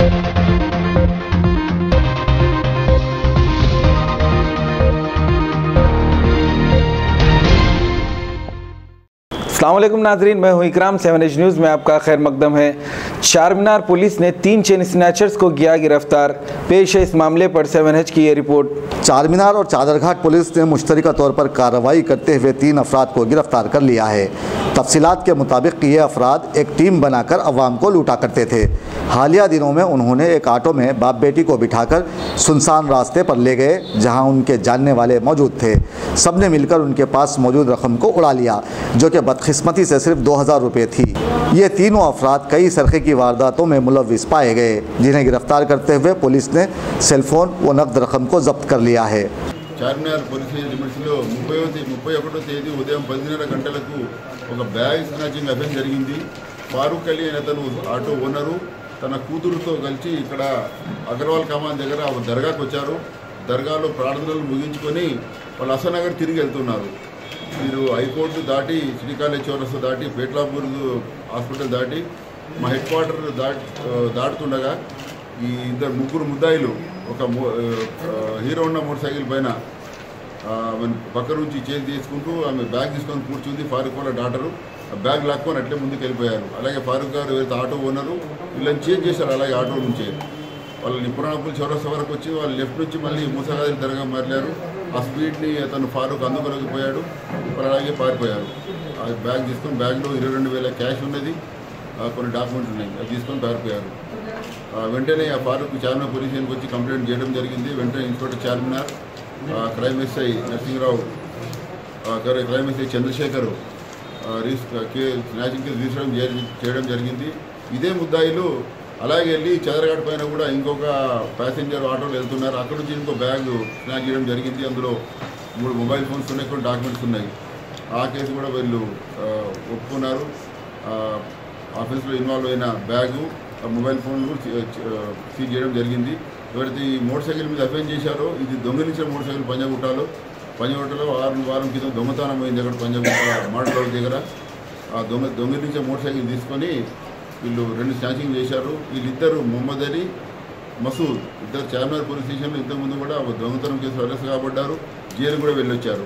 अस्सलामुअलैकुम नाजरीन, मैं हूं इकराम। 7H न्यूज़ में आपका खैर मकदम है। चारमीनार पुलिस ने 3 चेन स्नैचर्स को किया गिरफ्तार। पेश है इस मामले पर 7H की ये रिपोर्ट। चारमीनार और चादरघाट पुलिस ने मुश्तरका तौर पर कार्रवाई करते हुए 3 अफराद को गिरफ्तार कर लिया है। तफसीलात के मुताबिक ये अफराद एक टीम बनाकर अवाम को लूटा करते थे। हालिया दिनों में उन्होंने एक ऑटो में बाप बेटी को बिठाकर सुनसान रास्ते पर ले गए, जहां उनके जानने वाले मौजूद थे। सबने मिलकर उनके पास मौजूद रकम को उड़ा लिया, जो कि बदकिस्मती से सिर्फ 2000 रुपये थी। ये तीनों अफराद कई सरखे की वारदातों में मुलव्विस पाए गए, जिन्हें गिरफ्तार करते हुए पुलिस ने सेलफोन व नकद रकम को जब्त कर लिया है। చార్మినార్ పోలీస్ లిమిట్స్లో 31వ తేదీ ఉదయం 10:30 గంటలకు ఒక బ్యాగ్ స్నాచింగ్ అఫెన్స్ జరిగింది. ఫారూక్ అలీ అనే తను ఆటో ఓనరు తన కూతురుతో కలిసి ఇక్కడ అగర్వాల్ కమాన్ దగ్గర దర్గాకు వచ్చారు. దర్గాలో ప్రార్థనలు ముగించుకొని వాళ్ళు అసనగర్ తిరిగి వెళ్తున్నారు. వీరు హైకోర్టు దాటి శ్రీకాళహస్తి చౌరస్తా దాటి పేట్లాపూర్ హాస్పిటల్ దాటి మా హెడ్ క్వార్టర్ దాటుతుండగా ఈ ముగ్గురు ముద్దాయిలు ఒక హీరో హోండా మోటార్ సైకిల్ పైన పక్క నుంచి చేంజ్ తీసుకుంటూ ఆమె బ్యాగ్ తీసుకొని కూర్చుంది. ఫారూక్ వాళ్ళ డాటరు ఆ బ్యాగ్ లాక్కొని అట్లే ముందుకు వెళ్ళిపోయారు. అలాగే ఫారూక్ గారు ఎవరైతే ఆటో ఓనరు వీళ్ళని చేంజ్ చేశారు. అలాగే ఆటో నుంచే వాళ్ళని పురాణపూల్ చౌరస్తా వరకు వచ్చి వాళ్ళు లెఫ్ట్ నుంచి మళ్ళీ మూసాగాది దర్గా మాట్లాడారు. ఆ స్పీడ్ని అతను ఫారూక్ అందుకోలేకపోయాడు. వాళ్ళు అలాగే పారిపోయారు. ఆ బ్యాగ్ తీసుకొని బ్యాగ్లో 22,000 క్యాష్ ఉన్నది, కొన్ని డాక్యుమెంట్స్ ఉన్నాయి, అది తీసుకొని పారిపోయారు. వెంటనే ఆ ఫారూక్ చార్మినార్ పోలీస్ స్టేషన్కి వచ్చి కంప్లైంట్ చేయడం జరిగింది. వెంటనే inspector Charminar, crime SI Narasimharao, crime SI Chandrashekar snatching case register చేయడం జరిగింది. ఇదే ముద్దాయిలు అలాగే వెళ్ళి చదరఘాట్ పైన కూడా ఇంకొక ప్యాసింజర్ ఆటోలో వెళ్తున్నారు. అక్కడ నుంచి ఇంకో బ్యాగ్ స్నాచ్ చేయడం జరిగింది. అందులో 3 మొబైల్ ఫోన్స్ ఉన్నాయి, కొన్ని డాక్యుమెంట్స్ ఉన్నాయి. ఆ కేసు కూడా వీళ్ళు ఒప్పుకున్నారు. ఆఫీస్లో ఇన్వాల్వ్ అయిన బ్యాగు, మొబైల్ ఫోన్లు సీజ్ చేయడం జరిగింది. ఎవరైతే ఈ మోటార్ సైకిల్ మీద అఫెన్స్ చేశారో ఇది దొంగిలించిన మోటార్ సైకిల్ పంజగుట్టలో వారం క్రితం దొంగతనం అయింది. అక్కడ పంజగుట్ట మాటల దగ్గర ఆ దొంగిలించే మోటార్ సైకిల్ తీసుకొని వీళ్ళు 2 స్నాచింగ్ చేశారు. వీళ్ళిద్దరు మొహమ్మద్ అలీ, మసూద్, ఇద్దరు చార్మినార్ పోలీస్ స్టేషన్లో ఇంతకుముందు కూడా దొంగతనం కేసు అరెస్ట్ కాబడ్డారు. జైలు కూడా వెళ్ళొచ్చారు.